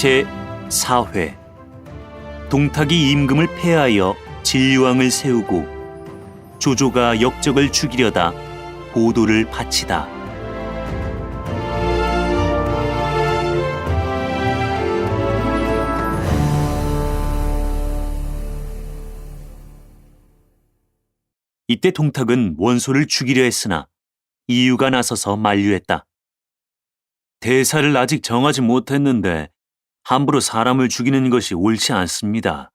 제4회 동탁이 임금을 폐하여 진류왕을 세우고 조조가 역적을 죽이려다 보도를 바치다. 이때 동탁은 원소를 죽이려 했으나 이유가 나서서 만류했다. 대사를 아직 정하지 못했는데 함부로 사람을 죽이는 것이 옳지 않습니다.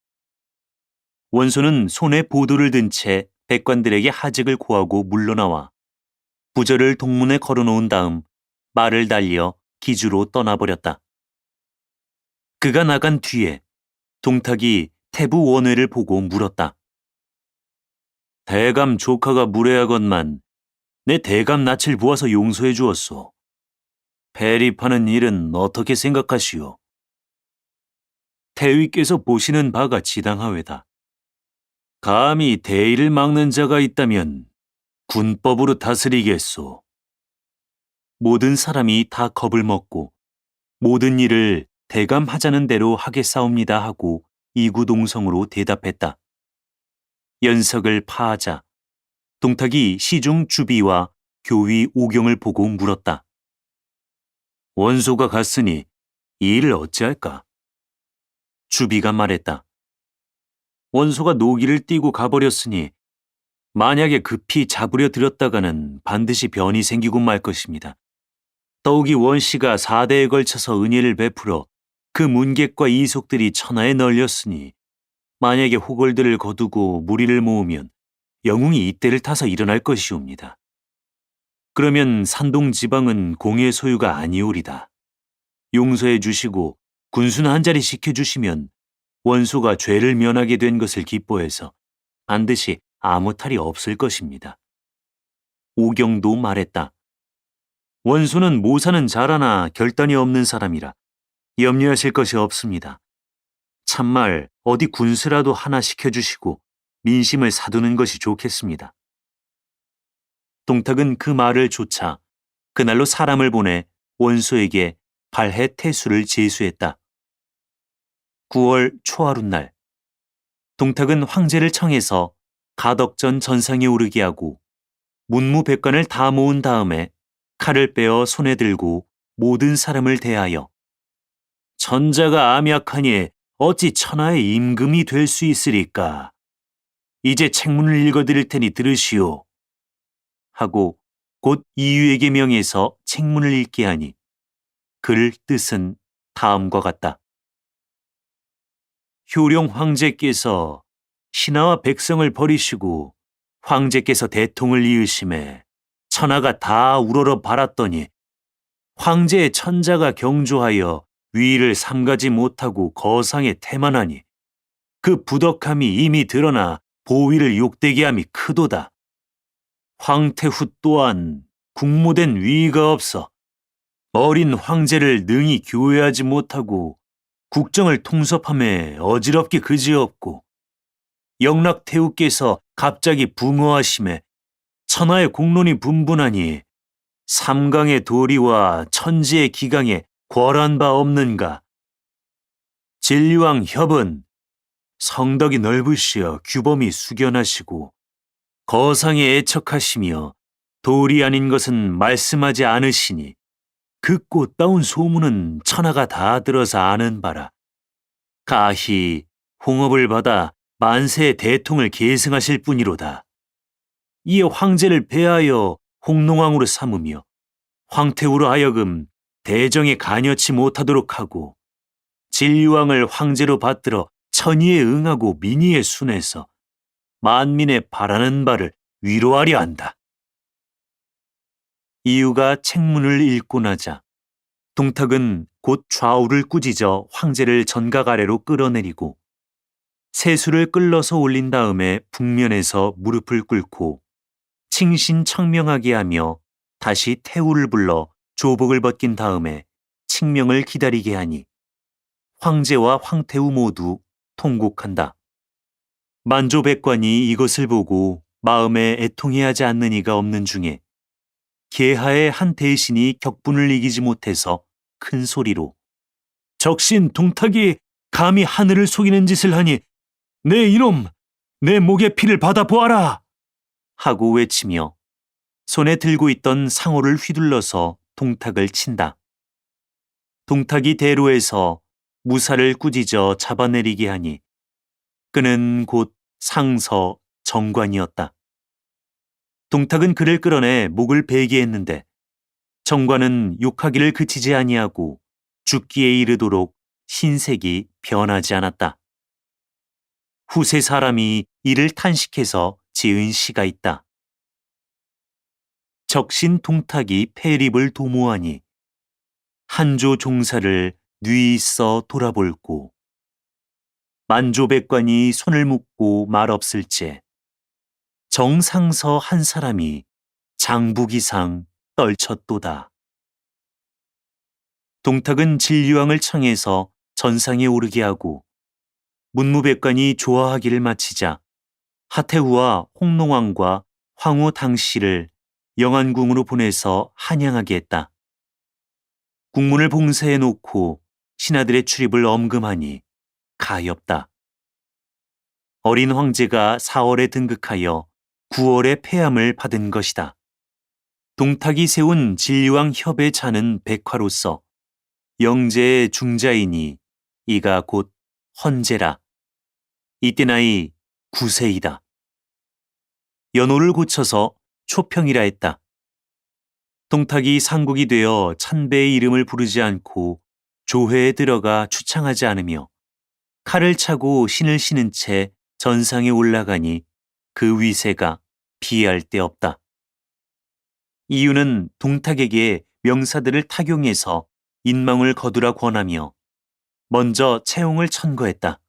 원소는 손에 보도를 든 채 백관들에게 하직을 고하고 물러나와 부절을 동문에 걸어놓은 다음 말을 달려 기주로 떠나버렸다. 그가 나간 뒤에 동탁이 태부 원회를 보고 물었다. 대감 조카가 무례하건만 내 대감 낯을 보아서 용서해 주었소. 폐립하는 일은 어떻게 생각하시오? 태위께서 보시는 바가 지당하외다. 감히 대의를 막는 자가 있다면 군법으로 다스리겠소. 모든 사람이 다 겁을 먹고 모든 일을 대감하자는 대로 하겠사옵니다 하고 이구동성으로 대답했다. 연석을 파하자 동탁이 시중 주비와 교위 오경을 보고 물었다. 원소가 갔으니 이 일을 어찌할까? 주비가 말했다. 원소가 노기를 띠고 가버렸으니 만약에 급히 잡으려 들었다가는 반드시 변이 생기고 말 것입니다. 더욱이 원씨가 4대에 걸쳐서 은혜를 베풀어 그 문객과 이속들이 천하에 널렸으니 만약에 호걸들을 거두고 무리를 모으면 영웅이 이때를 타서 일어날 것이옵니다. 그러면 산동 지방은 공의 소유가 아니오리다. 용서해 주시고 군수나 한 자리 시켜주시면 원소가 죄를 면하게 된 것을 기뻐해서 반드시 아무 탈이 없을 것입니다. 오경도 말했다. 원소는 모사는 잘하나 결단이 없는 사람이라 염려하실 것이 없습니다. 참말 어디 군수라도 하나 시켜주시고 민심을 사두는 것이 좋겠습니다. 동탁은 그 말을 조차 그날로 사람을 보내 원소에게 발해 태수를 제수했다. 9월 초하룻날 동탁은 황제를 청해서 가덕전 전상에 오르게 하고 문무백관을 다 모은 다음에 칼을 빼어 손에 들고 모든 사람을 대하여 천자가 암약하니 어찌 천하의 임금이 될 수 있으리까? 이제 책문을 읽어드릴 테니 들으시오. 하고 곧 이유에게 명해서 책문을 읽게 하니 글 뜻은 다음과 같다. 효령 황제께서 신하와 백성을 버리시고 황제께서 대통을 이으심에 천하가 다 우러러 발았더니 황제의 천자가 경조하여 위를 삼가지 못하고 거상에 태만하니 그 부덕함이 이미 드러나 보위를 욕되게 함이 크도다. 황태후 또한 국모된 위의가 없어 어린 황제를 능히 교회하지 못하고 국정을 통섭함에 어지럽게 그지없고 영락태후께서 갑자기 붕어하심에 천하의 공론이 분분하니 삼강의 도리와 천지의 기강에 궐한 바 없는가. 진류왕 협은 성덕이 넓으시어 규범이 숙연하시고 거상에 애척하시며 도리 아닌 것은 말씀하지 않으시니 그 꽃다운 소문은 천하가 다 들어서 아는 바라. 가히 홍업을 받아 만세의 대통을 계승하실 뿐이로다. 이에 황제를 폐하여 홍농왕으로 삼으며 황태후로 하여금 대정에 간여치 못하도록 하고 진류왕을 황제로 받들어 천의에 응하고 민의에 순해서 만민의 바라는 바를 위로하려 한다. 이유가 책문을 읽고 나자 동탁은 곧 좌우를 꾸짖어 황제를 전각 아래로 끌어내리고 세수를 끌러서 올린 다음에 북면에서 무릎을 꿇고 칭신청명하게 하며 다시 태후를 불러 조복을 벗긴 다음에 칙명을 기다리게 하니 황제와 황태후 모두 통곡한다. 만조백관이 이것을 보고 마음에 애통해하지 않는 이가 없는 중에 계하의 한 대신이 격분을 이기지 못해서 큰 소리로 적신 동탁이 감히 하늘을 속이는 짓을 하니 내 이놈, 내 목의 피를 받아보아라! 하고 외치며 손에 들고 있던 상호를 휘둘러서 동탁을 친다. 동탁이 대로에서 무사를 꾸짖어 잡아내리게 하니 그는 곧 상서 정관이었다. 동탁은 그를 끌어내 목을 베게 했는데 정관은 욕하기를 그치지 아니하고 죽기에 이르도록 신색이 변하지 않았다. 후세 사람이 이를 탄식해서 지은 시가 있다. 적신 동탁이 폐립을 도모하니 한조 종사를 뉘 있어 돌아볼고 만조백관이 손을 묶고 말없을째 정상서 한 사람이 장부기상 떨쳤도다. 동탁은 진류왕을 청해서 전상에 오르게 하고 문무백관이 조화하기를 마치자 하태후와 홍농왕과 황후 당씨를 영안궁으로 보내서 한양하게 했다. 국문을 봉쇄해 놓고 신하들의 출입을 엄금하니 가엾다. 어린 황제가 4월에 등극하여 9월에 폐암을 받은 것이다. 동탁이 세운 진류왕 협의 자는 백화로서 영제의 중자이니 이가 곧 헌제라. 이때 나이 9세이다. 연호를 고쳐서 초평이라 했다. 동탁이 상국이 되어 찬배의 이름을 부르지 않고 조회에 들어가 추창하지 않으며 칼을 차고 신을 신은 채 전상에 올라가니 그 위세가 비할 데 없다. 이유는 동탁에게 명사들을 타경해서 인망을 거두라 권하며 먼저 채옹을 천거했다.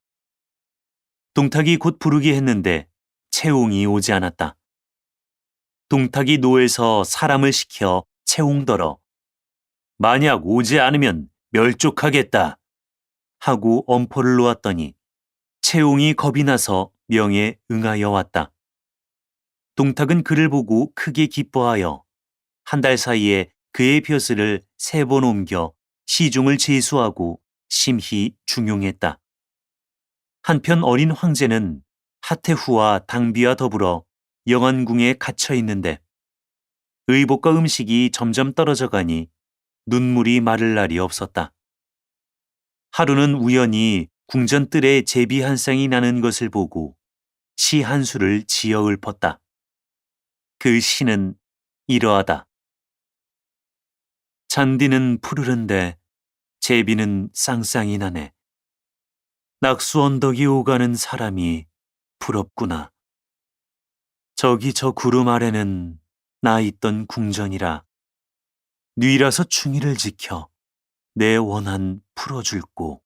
동탁이 곧 부르게 했는데 채옹이 오지 않았다. 동탁이 노에서 사람을 시켜 채옹더러 만약 오지 않으면 멸족하겠다 하고 엄포를 놓았더니 채옹이 겁이 나서 명에 응하여 왔다. 동탁은 그를 보고 크게 기뻐하여 한 달 사이에 그의 벼슬을 3번 옮겨 시중을 제수하고 심히 중용했다. 한편 어린 황제는 하태후와 당비와 더불어 영안궁에 갇혀 있는데 의복과 음식이 점점 떨어져 가니 눈물이 마를 날이 없었다. 하루는 우연히 궁전 뜰에 제비 한 쌍이 나는 것을 보고 시 한 수를 지어 읊었다. 그 시는 이러하다. 잔디는 푸르른데 제비는 쌍쌍이 나네. 낙수 언덕이 오가는 사람이 부럽구나. 저기 저 구름 아래는 나 있던 궁전이라 뉘라서 충의를 지켜 내 원한 풀어줄고.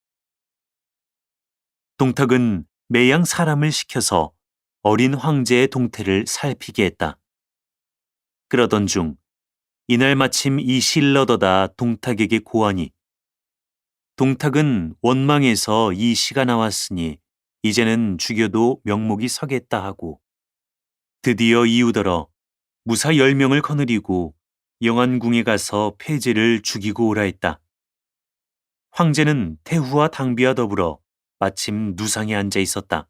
동탁은 매양 사람을 시켜서 어린 황제의 동태를 살피게 했다. 그러던 중 이날 마침 이 실러더다 동탁에게 고하니 동탁은 원망에서 이 시가 나왔으니 이제는 죽여도 명목이 서겠다 하고 드디어 이웃더러 무사 10명을 거느리고 영안궁에 가서 폐제를 죽이고 오라 했다. 황제는 태후와 당비와 더불어 마침 누상에 앉아 있었다.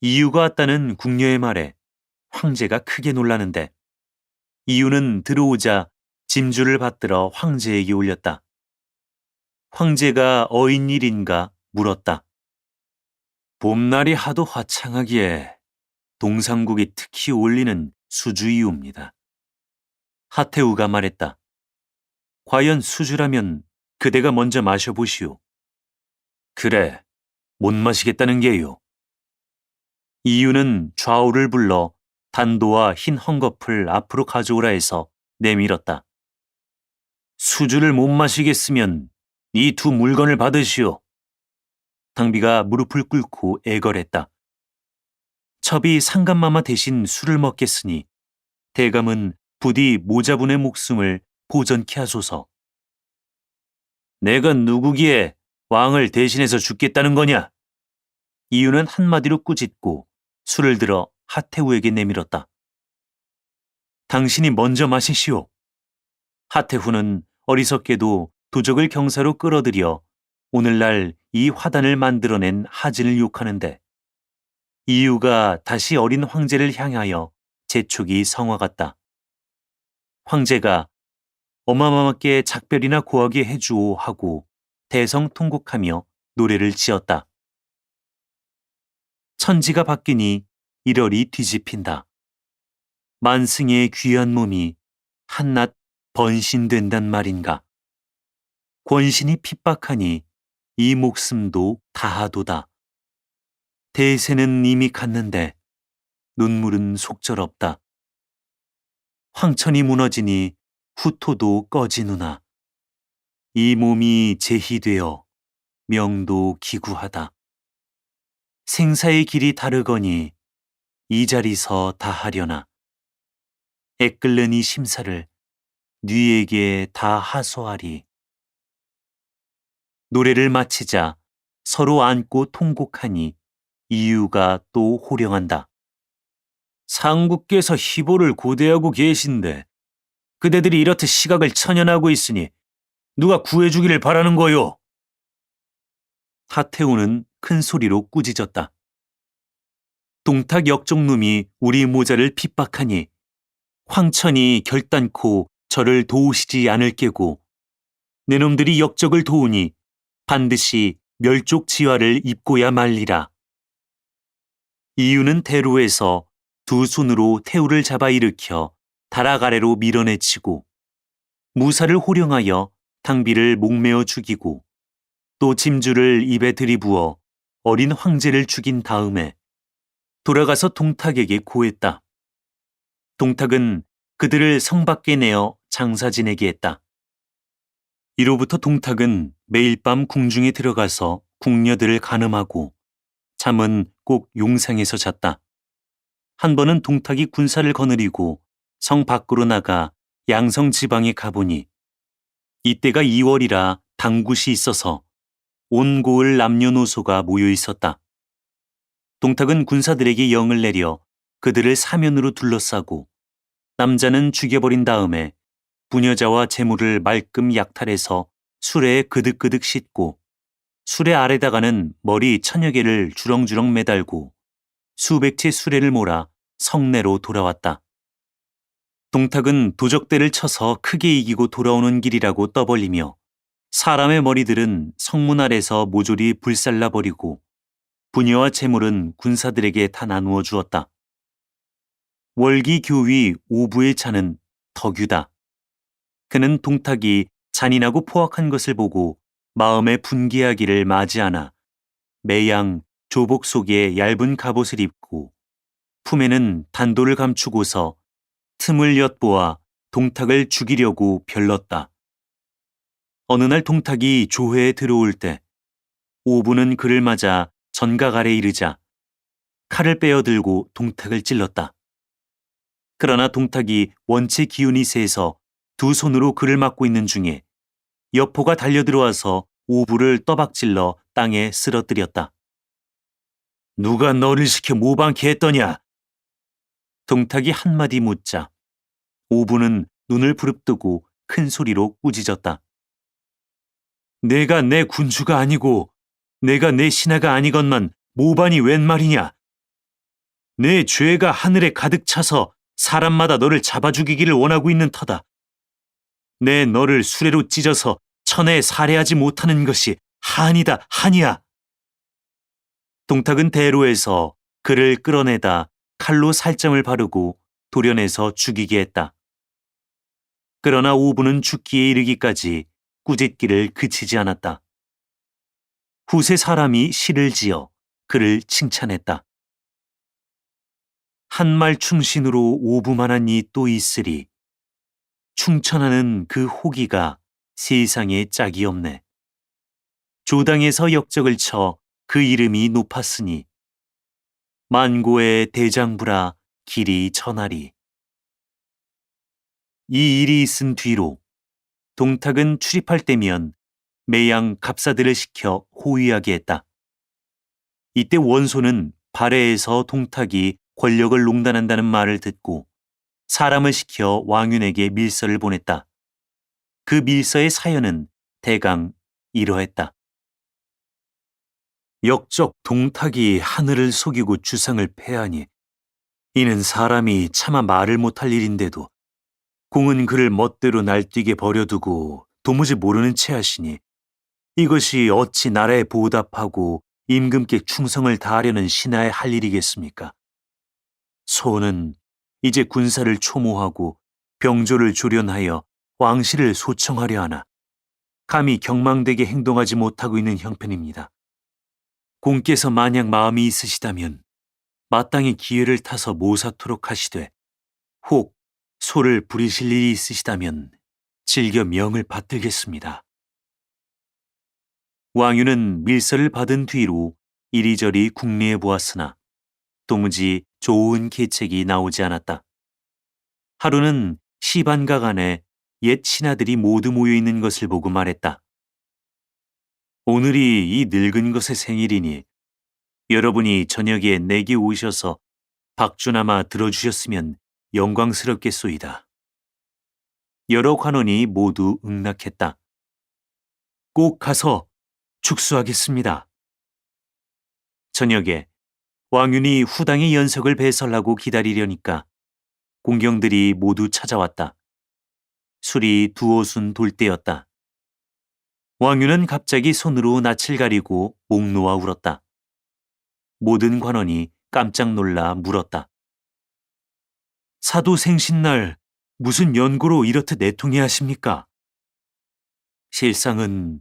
이유가 왔다는 궁녀의 말에 황제가 크게 놀라는데 이유는 들어오자 짐주를 받들어 황제에게 올렸다. 황제가 어인일인가 물었다. 봄날이 하도 화창하기에 동상국이 특히 올리는 수주이옵니다. 하태우가 말했다. 과연 수주라면 그대가 먼저 마셔보시오. 그래, 못 마시겠다는 게요. 이유는 좌우를 불러 단도와 흰 헝겊을 앞으로 가져오라 해서 내밀었다. 수주를 못 마시겠으면 이 두 물건을 받으시오. 당비가 무릎을 꿇고 애걸했다. 첩이 상감마마 대신 술을 먹겠으니 대감은 부디 모자분의 목숨을 보전케 하소서. 내가 누구기에 왕을 대신해서 죽겠다는 거냐? 이유는 한마디로 꾸짖고 술을 들어 하태후에게 내밀었다. 당신이 먼저 마시시오. 하태후는 어리석게도 도적을 경사로 끌어들여 오늘날 이 화단을 만들어낸 하진을 욕하는데 이유가 다시 어린 황제를 향하여 재촉이 성화 같다. 황제가 어마어마하게 작별이나 고하게 해주오 하고 대성통곡하며 노래를 지었다. 천지가 바뀌니 일월이 뒤집힌다. 만승의 귀한 몸이 한낱 번신된단 말인가. 권신이 핍박하니 이 목숨도 다하도다. 대세는 이미 갔는데 눈물은 속절없다. 황천이 무너지니 후토도 꺼지누나. 이 몸이 제희되어 명도 기구하다. 생사의 길이 다르거니 이 자리서 다하려나. 애끓는 이 심사를 뉘에게 다 하소하리. 노래를 마치자 서로 안고 통곡하니 이유가 또 호령한다. 상국께서 희보를 고대하고 계신데 그대들이 이렇듯 시각을 천연하고 있으니 누가 구해주기를 바라는 거요. 하태우는 큰 소리로 꾸짖었다. 동탁 역종놈이 우리 모자를 핍박하니 황천이 결단코 저를 도우시지 않을 게고 내 놈들이 역적을 도우니 반드시 멸족지화를 입고야 말리라. 이유는 대로에서 두 손으로 태우를 잡아 일으켜 다락 아래로 밀어내치고 무사를 호령하여 당비를 목매어 죽이고 또 짐주를 입에 들이부어 어린 황제를 죽인 다음에 돌아가서 동탁에게 고했다. 동탁은 그들을 성 밖에 내어 장사 지내게 했다. 이로부터 동탁은 매일 밤 궁중에 들어가서 궁녀들을 간음하고 잠은 꼭 용상에서 잤다. 한 번은 동탁이 군사를 거느리고 성 밖으로 나가 양성 지방에 가보니 이때가 2월이라 당굿이 있어서 온 고을 남녀노소가 모여 있었다. 동탁은 군사들에게 영을 내려 그들을 사면으로 둘러싸고 남자는 죽여버린 다음에 부녀자와 재물을 말끔 약탈해서 수레에 그득그득 싣고 수레 아래다가는 머리 천여 개를 주렁주렁 매달고 수백 채 수레를 몰아 성내로 돌아왔다. 동탁은 도적대를 쳐서 크게 이기고 돌아오는 길이라고 떠벌리며 사람의 머리들은 성문 아래서 모조리 불살라버리고 부녀와 재물은 군사들에게 다 나누어 주었다. 월기 교위 오부의 차는 덕유다. 그는 동탁이 잔인하고 포악한 것을 보고 마음에 분개하기를 맞이하나 매양 조복 속에 얇은 갑옷을 입고 품에는 단도를 감추고서 틈을 엿보아 동탁을 죽이려고 별렀다. 어느 날 동탁이 조회에 들어올 때 오부는 그를 맞아 전각 아래 이르자 칼을 빼어들고 동탁을 찔렀다. 그러나 동탁이 원체 기운이 세서 두 손으로 그를 막고 있는 중에 여포가 달려들어와서 오부를 떠박질러 땅에 쓰러뜨렸다. 누가 너를 시켜 모방케 했더냐? 동탁이 한마디 묻자 오부는 눈을 부릅뜨고 큰 소리로 꾸짖었다. 내가 내 군주가 아니고 내가 내 신하가 아니건만 모반이 웬 말이냐? 내 죄가 하늘에 가득 차서 사람마다 너를 잡아 죽이기를 원하고 있는 터다. 내 너를 수레로 찢어서 천에 살해하지 못하는 것이 한이다, 한이야. 동탁은 대로에서 그를 끌어내다 칼로 살점을 바르고 도련해서 죽이게 했다. 그러나 오부는 죽기에 이르기까지 꾸짖기를 그치지 않았다. 후세 사람이 시를 지어 그를 칭찬했다. 한말 충신으로 오부만한 이 또 있으리. 충천하는 그 호기가 세상에 짝이 없네. 조당에서 역적을 쳐 그 이름이 높았으니 만고의 대장부라 길이 전하리. 이 일이 있은 뒤로 동탁은 출입할 때면 매양 갑사들을 시켜 호위하게 했다. 이때 원소는 발해에서 동탁이 권력을 농단한다는 말을 듣고 사람을 시켜 왕윤에게 밀서를 보냈다. 그 밀서의 사연은 대강 이러했다. 역적 동탁이 하늘을 속이고 주상을 패하니 이는 사람이 차마 말을 못할 일인데도 공은 그를 멋대로 날뛰게 버려두고 도무지 모르는 채 하시니 이것이 어찌 나라에 보답하고 임금께 충성을 다하려는 신하의 할 일이겠습니까? 소는 이제 군사를 초모하고 병조를 조련하여 왕실을 소청하려 하나 감히 경망되게 행동하지 못하고 있는 형편입니다. 공께서 만약 마음이 있으시다면 마땅히 기회를 타서 모사토록 하시되 혹 소를 부리실 일이 있으시다면 즐겨 명을 받들겠습니다. 왕유는 밀서를 받은 뒤로 이리저리 궁리해 보았으나 도무지 좋은 계책이 나오지 않았다. 하루는 시반각 안에 옛 신하들이 모두 모여 있는 것을 보고 말했다. 오늘이 이 늙은 것의 생일이니 여러분이 저녁에 내게 오셔서 박주나마 들어주셨으면 영광스럽겠소이다. 여러 관원이 모두 응낙했다. 꼭 가서 축수하겠습니다. 저녁에 왕윤이 후당의 연석을 배설하고 기다리려니까 공경들이 모두 찾아왔다. 술이 두옷은 돌 때였다. 왕윤은 갑자기 손으로 낯을 가리고 목 놓아 울었다. 모든 관원이 깜짝 놀라 물었다. 사도 생신날 무슨 연고로 이렇듯 내통해 하십니까? 실상은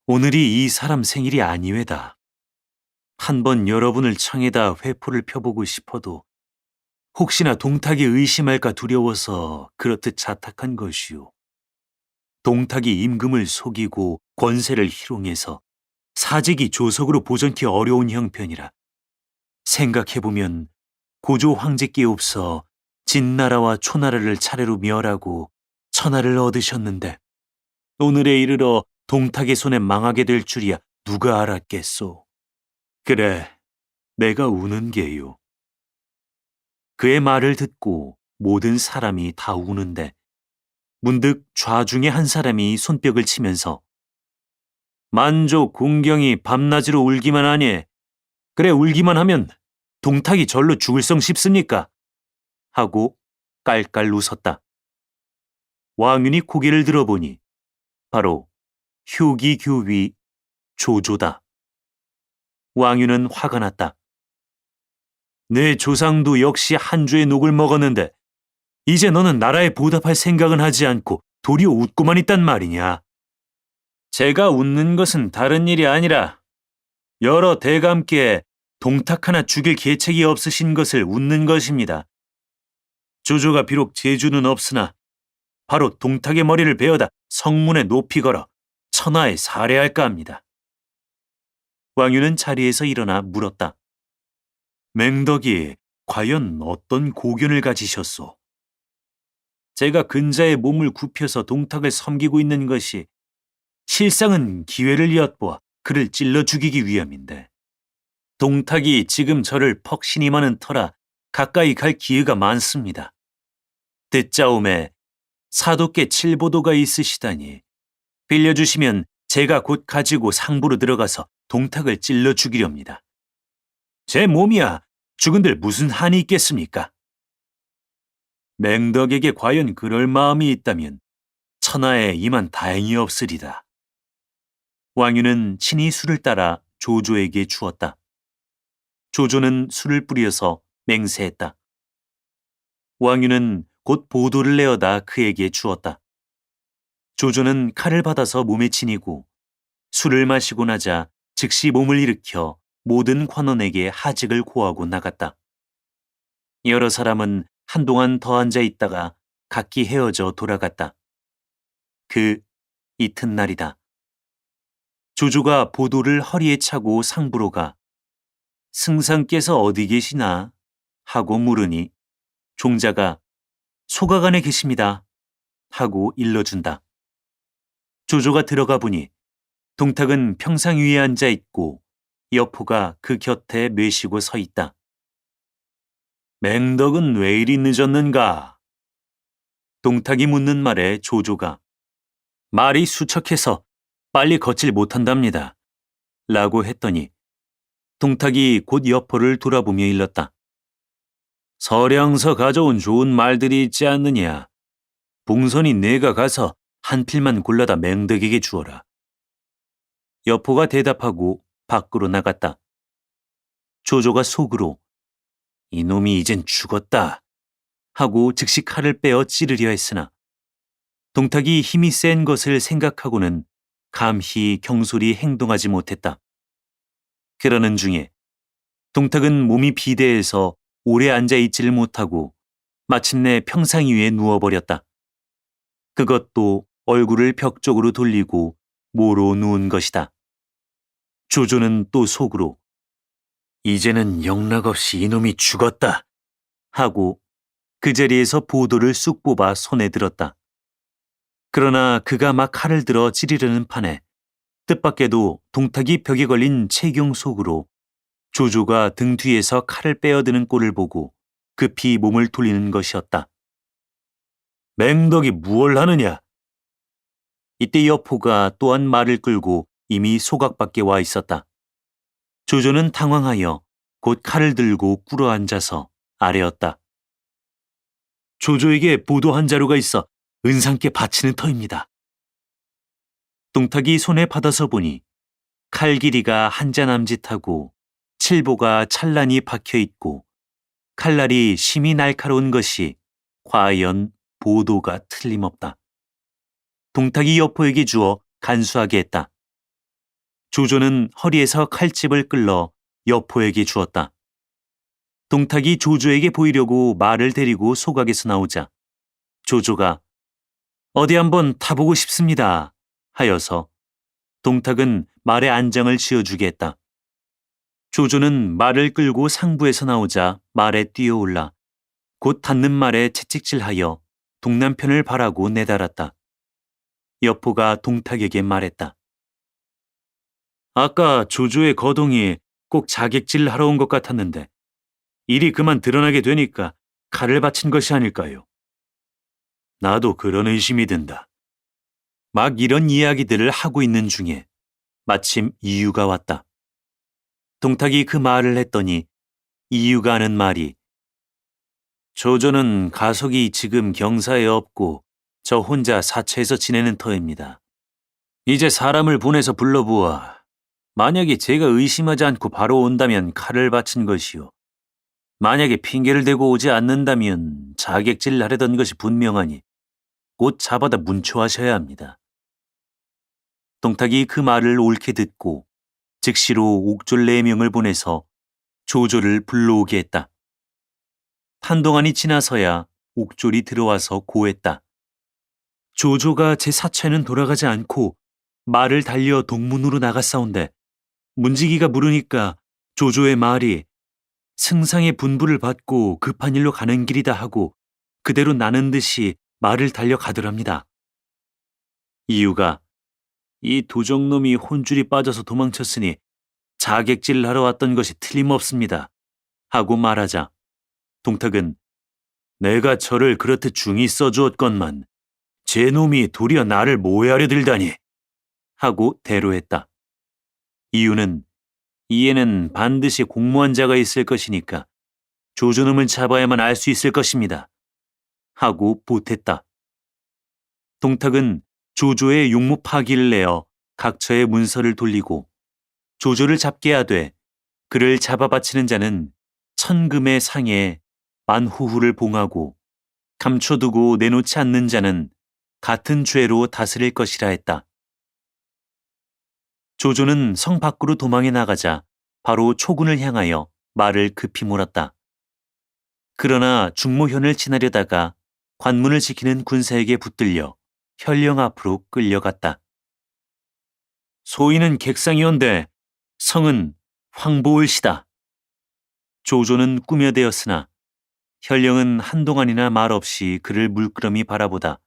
오늘이 이 사람 생일이 아니외다. 한번 여러분을 청에다 회포를 펴보고 싶어도 혹시나 동탁이 의심할까 두려워서 그렇듯 자탁한 것이오. 동탁이 임금을 속이고 권세를 희롱해서 사직이 조석으로 보전키 어려운 형편이라. 생각해보면 고조 황제께 없어 진나라와 초나라를 차례로 멸하고 천하를 얻으셨는데 오늘에 이르러 동탁의 손에 망하게 될 줄이야 누가 알았겠소. 그래, 내가 우는 게요. 그의 말을 듣고 모든 사람이 다 우는데 문득 좌중에 한 사람이 손뼉을 치면서 만조 공경이 밤낮으로 울기만 하니 그래 울기만 하면 동탁이 절로 죽을 성 싶습니까? 하고 깔깔 웃었다. 왕윤이 고개를 들어보니 바로 효기교위 조조다. 왕윤은 화가 났다. 내 조상도 역시 한 주의 녹을 먹었는데 이제 너는 나라에 보답할 생각은 하지 않고 도리어 웃고만 있단 말이냐. 제가 웃는 것은 다른 일이 아니라 여러 대감께 동탁 하나 죽일 계책이 없으신 것을 웃는 것입니다. 조조가 비록 재주는 없으나 바로 동탁의 머리를 베어다 성문에 높이 걸어 천하에 살해할까 합니다. 왕유는 자리에서 일어나 물었다. 맹덕이 과연 어떤 고견을 가지셨소? 제가 근자의 몸을 굽혀서 동탁을 섬기고 있는 것이 실상은 기회를 엿보아 그를 찔러 죽이기 위함인데 동탁이 지금 저를 퍽 신임하는 터라 가까이 갈 기회가 많습니다. 듣자오매 사도께 칠보도가 있으시다니 빌려주시면 제가 곧 가지고 상부로 들어가서 동탁을 찔러 죽이렵니다. 제 몸이야 죽은들 무슨 한이 있겠습니까? 맹덕에게 과연 그럴 마음이 있다면 천하에 이만 다행이 없으리다. 왕유는 친히 술을 따라 조조에게 주었다. 조조는 술을 뿌려서 맹세했다. 왕유는 곧 보도를 내어다 그에게 주었다. 조조는 칼을 받아서 몸에 지니고 술을 마시고 나자 즉시 몸을 일으켜 모든 관원에게 하직을 고하고 나갔다. 여러 사람은 한동안 더 앉아 있다가 각기 헤어져 돌아갔다. 그 이튿날이다. 조조가 보도를 허리에 차고 상부로 가 승상께서 어디 계시나 하고 물으니 종자가 소가관에 계십니다 하고 일러준다. 조조가 들어가 보니 동탁은 평상 위에 앉아 있고 여포가 그 곁에 뇌시고 서 있다. 맹덕은 왜 이리 늦었는가? 동탁이 묻는 말에 조조가 말이 수척해서 빨리 걷질 못한답니다 라고 했더니 동탁이 곧 여포를 돌아보며 일렀다. 서량서 가져온 좋은 말들이 있지 않느냐. 봉선이 내가 가서 한 필만 골라다 맹덕에게 주어라. 여포가 대답하고 밖으로 나갔다. 조조가 속으로 이놈이 이젠 죽었다 하고 즉시 칼을 빼어 찌르려 했으나 동탁이 힘이 센 것을 생각하고는 감히 경솔히 행동하지 못했다. 그러는 중에 동탁은 몸이 비대해서 오래 앉아있지를 못하고 마침내 평상 위에 누워버렸다. 그것도 얼굴을 벽 쪽으로 돌리고 모로 누운 것이다. 조조는 또 속으로 이제는 영락없이 이놈이 죽었다 하고 그 자리에서 보도를 쑥 뽑아 손에 들었다. 그러나 그가 막 칼을 들어 찌르려는 판에 뜻밖에도 동탁이 벽에 걸린 채경 속으로 조조가 등 뒤에서 칼을 빼어드는 꼴을 보고 급히 몸을 돌리는 것이었다. 맹덕이 무얼 하느냐? 이때 여포가 또한 말을 끌고 이미 소각 밖에 와 있었다. 조조는 당황하여 곧 칼을 들고 꿇어앉아서 아뢰었다. 조조에게 보도 한 자루가 있어 은상께 바치는 터입니다. 동탁이 손에 받아서 보니 칼 길이가 한자 남짓하고 칠보가 찬란히 박혀있고 칼날이 심히 날카로운 것이 과연 보도가 틀림없다. 동탁이 여포에게 주어 간수하게 했다. 조조는 허리에서 칼집을 끌러 여포에게 주었다. 동탁이 조조에게 보이려고 말을 데리고 소각에서 나오자 조조가 어디 한번 타보고 싶습니다 하여서 동탁은 말에 안장을 지어주게 했다. 조조는 말을 끌고 상부에서 나오자 말에 뛰어올라 곧 닿는 말에 채찍질하여 동남편을 바라고 내달았다. 여포가 동탁에게 말했다. 아까 조조의 거동이 꼭 자객질 하러 온 것 같았는데 일이 그만 드러나게 되니까 칼을 바친 것이 아닐까요? 나도 그런 의심이 든다. 막 이런 이야기들을 하고 있는 중에 마침 이유가 왔다. 동탁이 그 말을 했더니 이유가 하는 말이 조조는 가석이 지금 경사에 없고 저 혼자 사처에서 지내는 터입니다. 이제 사람을 보내서 불러보아. 만약에 제가 의심하지 않고 바로 온다면 칼을 바친 것이요. 만약에 핑계를 대고 오지 않는다면 자객질 하려던 것이 분명하니 곧 잡아다 문초하셔야 합니다. 동탁이 그 말을 옳게 듣고 즉시로 옥졸 4명을 보내서 조조를 불러오게 했다. 한동안이 지나서야 옥졸이 들어와서 고했다. 조조가 제 사처에는 돌아가지 않고 말을 달려 동문으로 나갔사온데 문지기가 물으니까 조조의 말이 승상의 분부를 받고 급한 일로 가는 길이다 하고 그대로 나는 듯이 말을 달려 가더랍니다. 이유가 이 도적놈이 혼줄이 빠져서 도망쳤으니 자객질을 하러 왔던 것이 틀림없습니다 하고 말하자 동탁은 내가 저를 그렇듯 중히 써주었건만 제 놈이 도리어 나를 모해하려 들다니 하고 대로했다. 이유는 이에는 반드시 공모한 자가 있을 것이니까 조조놈을 잡아야만 알 수 있을 것입니다 하고 보탰다. 동탁은 조조의 용모 파기를 내어 각처의 문서를 돌리고 조조를 잡게 하되 그를 잡아바치는 자는 천금의 상에 만후후를 봉하고 감춰두고 내놓지 않는 자는 같은 죄로 다스릴 것이라 했다. 조조는 성 밖으로 도망해 나가자 바로 초군을 향하여 말을 급히 몰았다. 그러나 중모현을 지나려다가 관문을 지키는 군사에게 붙들려 현령 앞으로 끌려갔다. 소인은 객상이온데 성은 황보을시다. 조조는 꾸며대었으나 현령은 한동안이나 말없이 그를 물끄러미 바라보다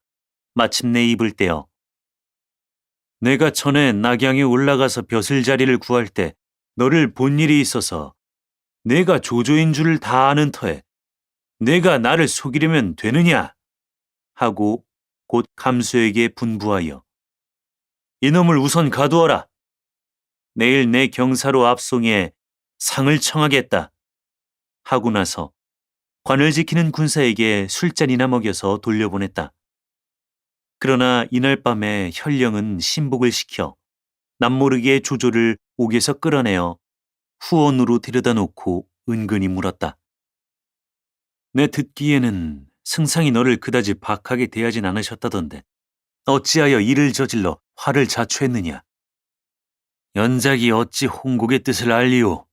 마침내 입을 떼어 내가 전에 낙양에 올라가서 벼슬자리를 구할 때 너를 본 일이 있어서 내가 조조인 줄을 다 아는 터에 내가 나를 속이려면 되느냐 하고 곧 감수에게 분부하여 이놈을 우선 가두어라. 내일 내 경사로 앞송에 상을 청하겠다. 하고 나서 관을 지키는 군사에게 술잔이나 먹여서 돌려보냈다. 그러나 이날 밤에 현령은 신복을 시켜 남모르게 조조를 옥에서 끌어내어 후원으로 데려다 놓고 은근히 물었다. 내 듣기에는 승상이 너를 그다지 박하게 대하진 않으셨다던데 어찌하여 이를 저질러 화를 자초했느냐? 연작이 어찌 홍곡의 뜻을 알리오?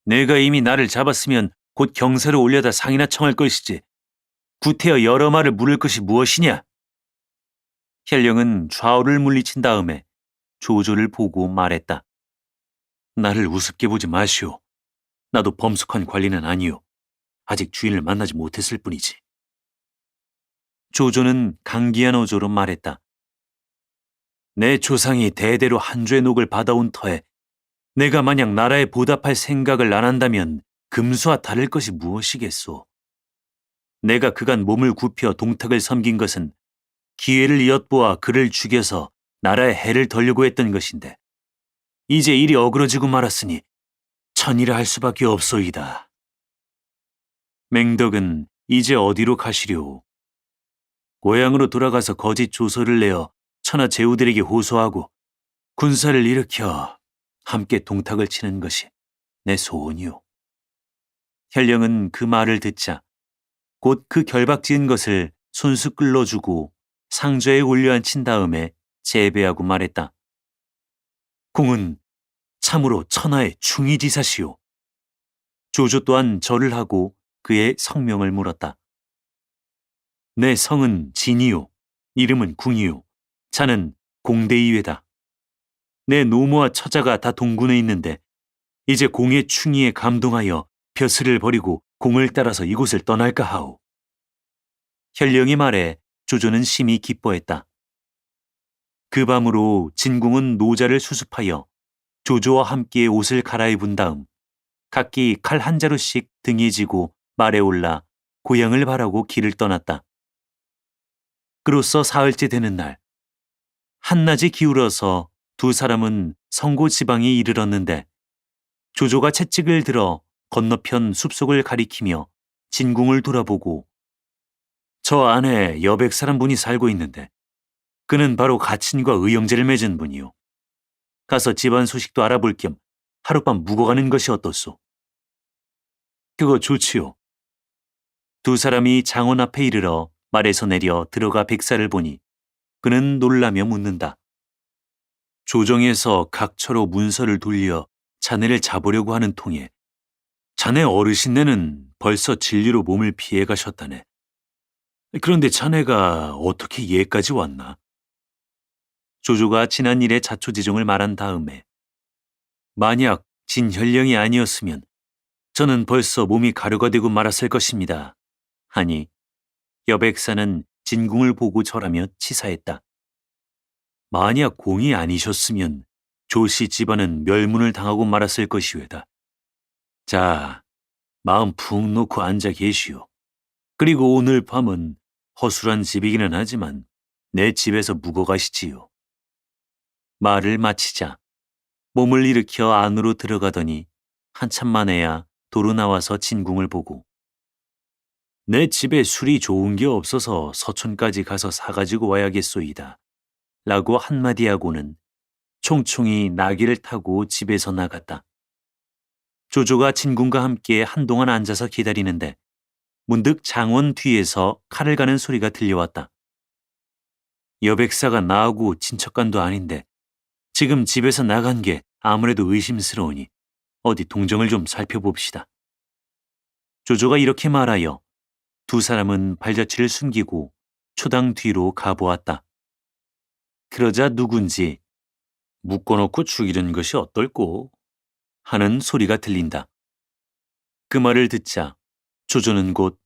내가 이미 나를 잡았으면 곧 경사를 올려다 상이나 청할 것이지. 구태여 여러 말을 물을 것이 무엇이냐? 현령은 좌우를 물리친 다음에 조조를 보고 말했다. 나를 우습게 보지 마시오. 나도 범숙한 관리는 아니오. 아직 주인을 만나지 못했을 뿐이지. 조조는 강기한 어조로 말했다. 내 조상이 대대로 한조의 녹을 받아온 터에 내가 만약 나라에 보답할 생각을 안 한다면 금수와 다를 것이 무엇이겠소. 내가 그간 몸을 굽혀 동탁을 섬긴 것은 기회를 엿보아 그를 죽여서 나라에 해를 덜려고 했던 것인데 이제 일이 어그러지고 말았으니 천이라 할 수밖에 없소이다. 맹덕은 이제 어디로 가시려오? 고향으로 돌아가서 거짓 조서를 내어 천하 제후들에게 호소하고 군사를 일으켜 함께 동탁을 치는 것이 내 소원이오. 현령은 그 말을 듣자 곧 그 결박 지은 것을 손수 끌러주고 상저에 올려앉힌 다음에 제배하고 말했다. 공은 참으로 천하의 충의지사시오. 조조 또한 절을 하고 그의 성명을 물었다. 내 성은 진이요. 이름은 궁이요. 자는 공대이외다. 내 노모와 처자가 다 동군에 있는데 이제 공의 충의에 감동하여 벼슬을 버리고 공을 따라서 이곳을 떠날까 하오. 현령의 말에 조조는 심히 기뻐했다. 그 밤으로 진궁은 노자를 수습하여 조조와 함께 옷을 갈아입은 다음 각기 칼 한 자루씩 등에 지고 말에 올라 고향을 바라고 길을 떠났다. 그로써 사흘째 되는 날, 한낮이 기울어서 두 사람은 성고 지방에 이르렀는데 조조가 채찍을 들어 건너편 숲속을 가리키며 진궁을 돌아보고 저 안에 여백 사람 분이 살고 있는데 그는 바로 가친과 의형제를 맺은 분이요. 가서 집안 소식도 알아볼 겸 하룻밤 묵어가는 것이 어떻소? 그거 좋지요. 두 사람이 장원 앞에 이르러 말에서 내려 들어가 백사를 보니 그는 놀라며 묻는다. 조정에서 각처로 문서를 돌려 자네를 잡으려고 하는 통에 자네 어르신네는 벌써 진리로 몸을 피해 가셨다네. 그런데 자네가 어떻게 예까지 왔나? 조조가 지난 일의 자초지종을 말한 다음에 만약 진현령이 아니었으면 저는 벌써 몸이 가루가 되고 말았을 것입니다. 하니 여백사는 진궁을 보고 절하며 치사했다. 만약 공이 아니셨으면 조씨 집안은 멸문을 당하고 말았을 것이외다. 자, 마음 푹 놓고 앉아 계시오. 그리고 오늘 밤은 허술한 집이기는 하지만 내 집에서 묵어 가시지요. 말을 마치자 몸을 일으켜 안으로 들어가더니 한참 만에야 도로 나와서 진궁을 보고 내 집에 술이 좋은 게 없어서 서촌까지 가서 사가지고 와야겠소이다. 라고 한마디 하고는 총총히 나귀를 타고 집에서 나갔다. 조조가 진궁과 함께 한동안 앉아서 기다리는데 문득 장원 뒤에서 칼을 가는 소리가 들려왔다. 여백사가 나하고 친척간도 아닌데 지금 집에서 나간 게 아무래도 의심스러우니 어디 동정을 좀 살펴봅시다. 조조가 이렇게 말하여 두 사람은 발자취를 숨기고 초당 뒤로 가보았다. 그러자 누군지 묶어놓고 죽이는 것이 어떨꼬? 하는 소리가 들린다. 그 말을 듣자 조조는 곧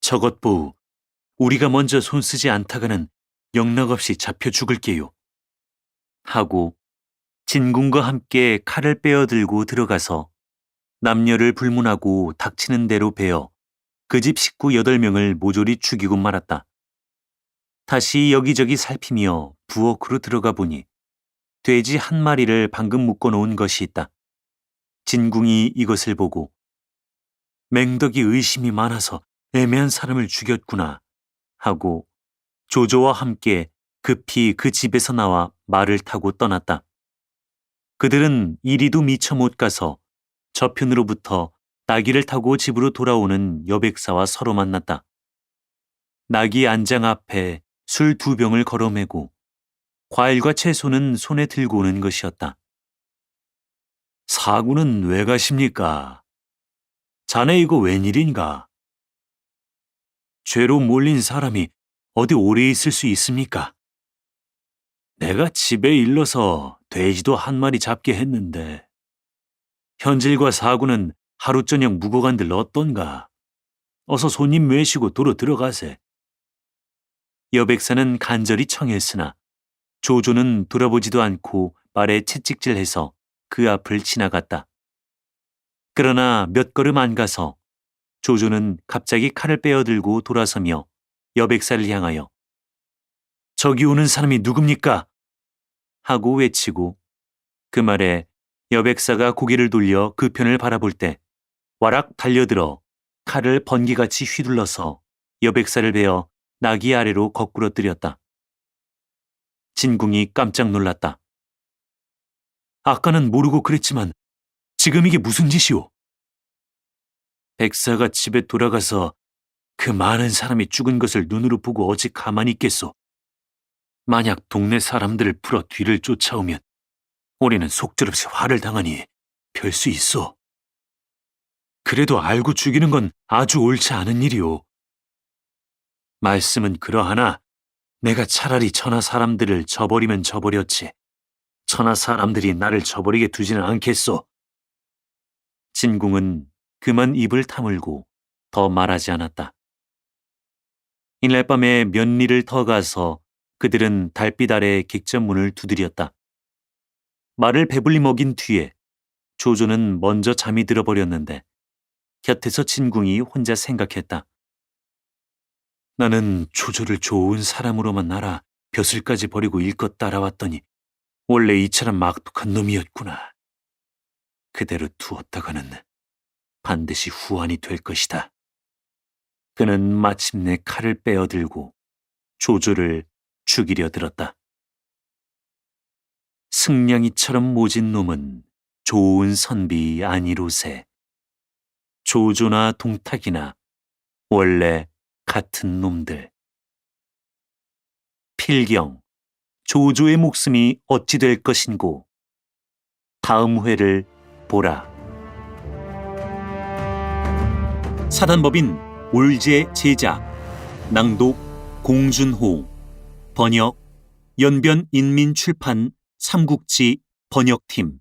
저것 보우, 우리가 먼저 손쓰지 않다가는 영락없이 잡혀 죽을게요. 하고 진궁과 함께 칼을 빼어들고 들어가서 남녀를 불문하고 닥치는 대로 베어 그 집 식구 8명을 모조리 죽이고 말았다. 다시 여기저기 살피며 부엌으로 들어가 보니 돼지 한 마리를 방금 묶어놓은 것이 있다. 진궁이 이것을 보고 맹덕이 의심이 많아서 애매한 사람을 죽였구나 하고 조조와 함께 급히 그 집에서 나와 말을 타고 떠났다. 그들은 이리도 미처 못 가서 저편으로부터 나귀를 타고 집으로 돌아오는 여백사와 서로 만났다. 나귀 안장 앞에 술 2병을 걸어매고 과일과 채소는 손에 들고 오는 것이었다. 사구는 왜 가십니까? 자네 이거 웬일인가? 죄로 몰린 사람이 어디 오래 있을 수 있습니까? 내가 집에 일러서 돼지도 한 마리 잡게 했는데 현질과 사구는 하루 저녁 묵어간들 어떤가? 어서 손님 모시고 도로 들어가세. 여백사는 간절히 청했으나 조조는 돌아보지도 않고 말에 채찍질해서 그 앞을 지나갔다. 그러나 몇 걸음 안 가서 조조는 갑자기 칼을 빼어들고 돌아서며 여백사를 향하여 저기 오는 사람이 누굽니까? 하고 외치고 그 말에 여백사가 고개를 돌려 그 편을 바라볼 때 와락 달려들어 칼을 번개같이 휘둘러서 여백사를 베어 나귀 아래로 거꾸로 뜨렸다. 진궁이 깜짝 놀랐다. 아까는 모르고 그랬지만 지금 이게 무슨 짓이오? 백사가 집에 돌아가서 그 많은 사람이 죽은 것을 눈으로 보고 어찌 가만히 있겠소? 만약 동네 사람들을 풀어 뒤를 쫓아오면 우리는 속절없이 화를 당하니 별 수 있어. 그래도 알고 죽이는 건 아주 옳지 않은 일이오. 말씀은 그러하나 내가 차라리 천하 사람들을 저버리면 저버렸지. 천하 사람들이 나를 저버리게 두지는 않겠소. 진궁은 그만 입을 다물고 더 말하지 않았다. 이날 밤에 몇 리를 더 가서 그들은 달빛 아래 객전문을 두드렸다. 말을 배불리 먹인 뒤에 조조는 먼저 잠이 들어버렸는데 곁에서 진궁이 혼자 생각했다. 나는 조조를 좋은 사람으로만 알아 벼슬까지 버리고 일껏 따라왔더니 원래 이처럼 막독한 놈이었구나. 그대로 두었다가는 반드시 후환이 될 것이다. 그는 마침내 칼을 빼어들고 조조를 죽이려 들었다. 승냥이처럼 모진 놈은 좋은 선비 아니로세. 조조나 동탁이나 원래 같은 놈들. 필경, 조조의 목숨이 어찌 될 것인고. 다음 회를 보라. 사단법인 올제 제작, 낭독 공준호, 번역 연변인민출판 삼국지 번역팀.